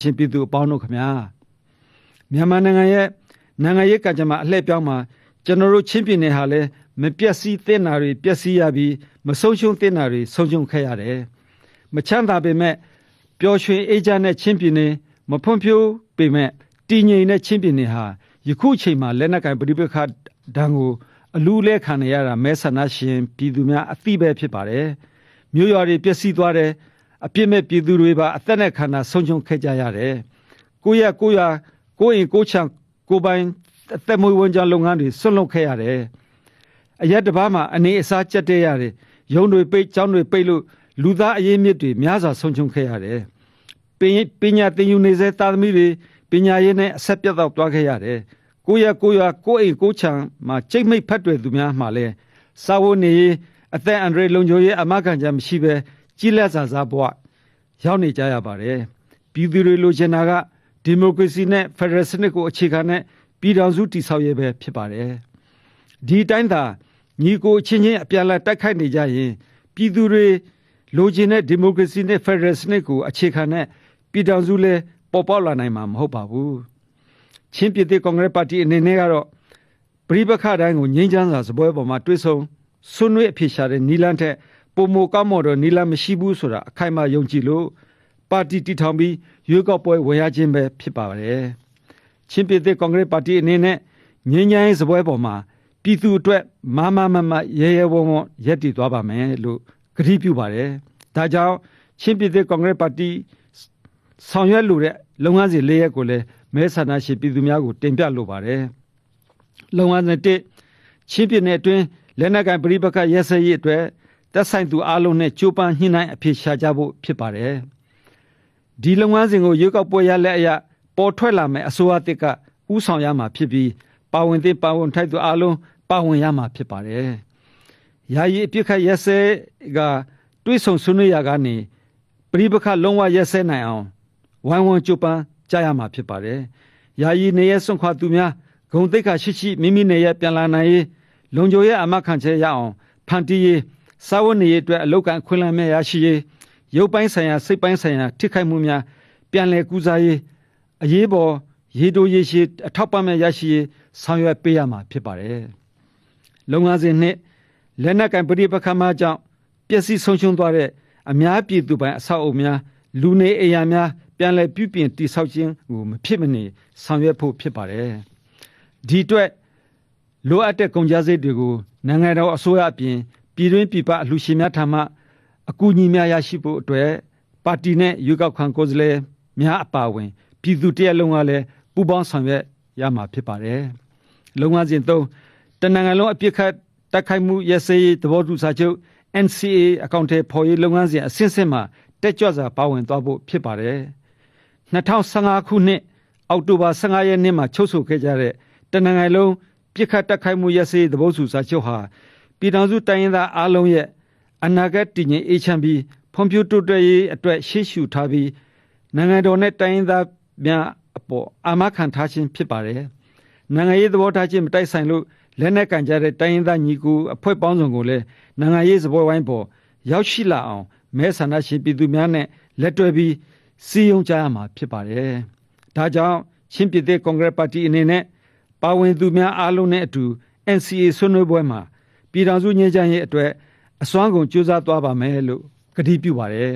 ရှင်ပြည်သူအပေါင်းတို့ခင်ဗျာမြန်မာနိုင်ငံရေးကကြမှာအလှည့်ပြောင်းမှာကျွန်တော်တို့ချင်းပြည်နယ်ဟာလည်းမပြည့်စည်သင့်တာတွေပျက်စီးရပြီးမဆုံးရှုံးသင့်တာတွေဆုံးရှုံးခဲ့ရတယ်မချမ်းသာပေမဲ့ပျော်ရွှင်အေးချမ်းတဲ့ချင်းပြည်နယ်မဖွံ့ဖြိုးပေမဲ့တည်ငြိမ်တဲ့ချင်းပြည်နယ်ဟာယခုအချိန်မှာလက်နက်ကိုင်ပဋိပက္ခဒဏ်ကိုအလူးလဲခံရတာမဲဆန္ဒရှင်ပြည်သူများအသိပဲဖြစ်ပါတယ်မြို့ရွာတွေပျက်စီးသွားတယ်အပြစ်မဲ့ပြည်သူတွေပါအသက်နဲ့ခန္ဓာဆုံးရှုံးခဲ့ကြရတယ်ကိုယ့်ကိုအိမ်ကိုချမ်းကိုပိုင်အသက်မွေးဝမ်းကြောင်းလုပ်ငန်းတွေဆွန့်လွတ်ခဲ့ရတယ်အရက်တစ်ပါးမှာအနေအစားကျက်တဲ့ရတယ်ရုံးတွေပိတ်ကျောင်းတွေပိတ်လို့လူသားအရေးမြစ်တွေများစွာဆုံးရှုံးခဲ့ရတယ်ပညာသင်ယူနေစေသားသမီးတွေပညာရေးနဲ့အဆက်ပြတ်တော့သွားခဲ့ရတယ်ကိုယ့်ကိုအိမ်ကိုချမ်းမှာချိတ်မိတ်ဖတ်တွေသူများမှာလဲစာဝတ်နေအသက်အန္တရာယ်လုံခြုံရေးအမခံချက်မရှိပဲကြီးလက်စာစားဘဝရောက်နေကြရပါတယ်ပြည်သူတွေလိုချင်တာကဒီမိုကရေစီနဲ့ဖက်ဒရယ်စနစ်ကိုအခြေခံတဲ့ပြည်ထောင်စုတည်ဆောက်ရေးပဲဖြစ်ပါတယ်ဒီတိုင်းသာညီကိုအချင်းချင်းအပြန်အလှန်တိုက်ခိုက်နေကြရင်ပြည်သူတွေလိုချင်တဲ့ဒီမိုကရေစီနဲ့ဖက်ဒရယ်စနစ်ကိုအခြေခံတဲ့ပြည်ထောင်စုလဲပေါ်ပေါက်လာနိုင်မှာမဟုတ်ပါဘူးချင်းပြည်သက်ကွန်ဂရက်ပါတီအနေနဲ့ကတော့ပရိပက္ခတိုင်းကိုငြိမ်းချမ်းစွာစပွဲပေါ်မှာတွေ့ဆုံဆွေးနွေးအဖြေရှာတဲ့နီလန်းထက်ပုံမကောက်မော်တော့နီလန်းမရှိဘူးဆိုတာအခိုင်အမာယုံကြည်လို့ပါတီတည်ထောင်ပြီးရွေးကောက်ပွဲဝင်ရခြင်းပဲဖြစ်ပါတယ်ချင်းပြည်သက်ကွန်ဂရက်ပါတီအနေနဲ့ငြိမ်းချမ်းရေးစပွဲပေါ်မှာပြည်သူအတွက်မရဲဝံ့ရက်တည်သွားပါမယ်လို့ကတိပြုပါတယ်ဒါကြောင့်ချင်းပြည်သက်ကွန်ဂရက်ပါတီဆောင်ရွက်လိုတဲ့လုပ်ငန်းစဉ်၄ရပ်ကိုလည်းမဲဆန္ဒရှင်ပြည်သူများကိုတင်ပြလိုပါတယ်လုပ်ငန်းစဉ်၁ချင်းပြည်နယ်အတွင်းလက်နက်ကိုင်ပဋိပက္ခရပ်စဲရေးအတွက်သက်ဆိုင်သူအားလုံးနဲ့ကြိုးပမ်းညှိနှိုင်းအဖြေရှာကြဖို့ဖြစ်ပါတယ်ဒီလုပ်ငန်းစဉ်ကိုရွေးကောက်ပွဲရလက်အရပေါ်ထွက်လာမယ်အစိုးရတစ်ကဥဆောင်ရမှာဖြစ်ပြီးပါဝင်ထိုက်သူအားလုံးပါဝင်ရမှာဖြစ်ပါတယ်ယာယီအပြစ်ခတ်ရပ်စဲကတွေးဆုံဆွေးနွေးရာကနေပဋိပက္ခလုံးဝရပ်စဲနိုင်အောင်ဝိုင်းဝန်းကြိုးပမ်းကြရမှာဖြစ်ပါတယ်ယာယီနေရစွန့်ခွာသူများဂုဏ်သိက္ခာရှိမိမိနေရပြန်လာနိုင်ရေးလုံခြုံရေးအမခံချက်ရအောင်ဖန်တီးရေးစာဝတ်နေရေးအတွက်အလောက်ကန်ခွင့်လန်းများရရှိရေးရုပ်ပိုင်းဆိုင်ရာစိတ်ပိုင်းဆိုင်ရာထိခိုက်မှုများပြန်လည်ကူစားရေးအရေးပေါ်ရေတိုရေရှည်အထောက်ပံ့များရရှိရေးဆောင်ရွက်ပေးရမှာဖြစ်ပါတယ်လုပ်ငန်းစဉ်နှစ်လက်နက်ကင်ပဋိပက္ခမှကြောင့်ပျက်စီးဆုံးရှုံးသွားတဲ့အများပြည်သူပိုင်အဆောက်အအုံများလူနေအိမ်ယာများပြန်လည်ပြုပြင်တည်ဆောက်ခြင်းကိုမဖြစ်မနေဆောင်ရွက်ဖို့ဖြစ်ပါတယ်ဒီအတွက်လိုအပ်တဲ့ကုန်ကျစရိတ်တွေကိုနိုင်ငံတော်အစိုးရအပြင်ပြည်တွင်းပြည်ပအလှူရှင်များထံမှအကူအညီများရရှိဖို့အတွက်ပါတီနဲ့ရွေးကောက်ခံကိုယ်စားလှယ်များအပါအဝင်ပြည်သူတရက်လုံးကလည်းပူးပေါင်းဆောင်ရွက်ရမှာဖြစ်ပါတယ်လုပ်ငန်းစဉ်၃တနိုင်ငံလုံးအပြစ်ခတ်တိုက်ခိုက်မှုရပ်စဲရေးသဘောတူစာချုပ် NCA အကောင့်ထဲပေါ်ရေးလုပ်ငန်းစဉ်အဆင့်ဆင့်မှာတက်ကြွစွာပါဝင်သွားဖို့ဖြစ်ပါတယ်2015ခုနှစ်အောက်တိုဘာ15ရက်နေ့မှာချုပ်ဆိုခဲ့ကြတဲ့တနိုင်ငံလုံးပြစ်ခတ်တိုက်ခိုက်မှုရပ်စဲရေးသဘောတူစာချုပ်ဟာပြည်ထောင်စုတိုင်းရင်းသားအားလုံးရဲ့အနာဂတ်တည်ငြိမ်အေးချမ်းပြီးဖွံ့ဖြိုးတိုးတက်ရေးအတွက်ရှေ့ရှုထားပြီးနိုင်ငံတော်နဲ့တိုင်းရင်းသားများအပေါ်အာမခံထားခြင်းဖြစ်ပါတယ်နိုင်ငံရေးသဘောထားခြင်းမတိုက်ဆိုင်လို့လက်နက်ကင်ကြတဲ့တိုင်းရင်းသားညီကိုအဖွဲ့ပေါင်းစုံကိုလည်းနိုင်ငံရေးစပွဲဝိုင်းပေါ်ရောက်ရှိလာအောင်မဲဆန္ဒရှင်ပြည်သူများနဲ့လက်တွဲပြီးစည်းရုံးကြရမှာဖြစ်ပါတယ်ဒါကြောင့်ချင်းပြည်သက်ကွန်ဂရက်ပါတီအနေနဲ့ပါဝင်သူများအားလုံးနဲ့အတူ NCA ဆွေးနွေးပွဲမှာပြည်ထောင်စုငြိမ်းချမ်းရေးအတွက်အစွမ်းကုန်ကြိုးစားသွားပါမယ်လို့ကတိပြုပါတယ်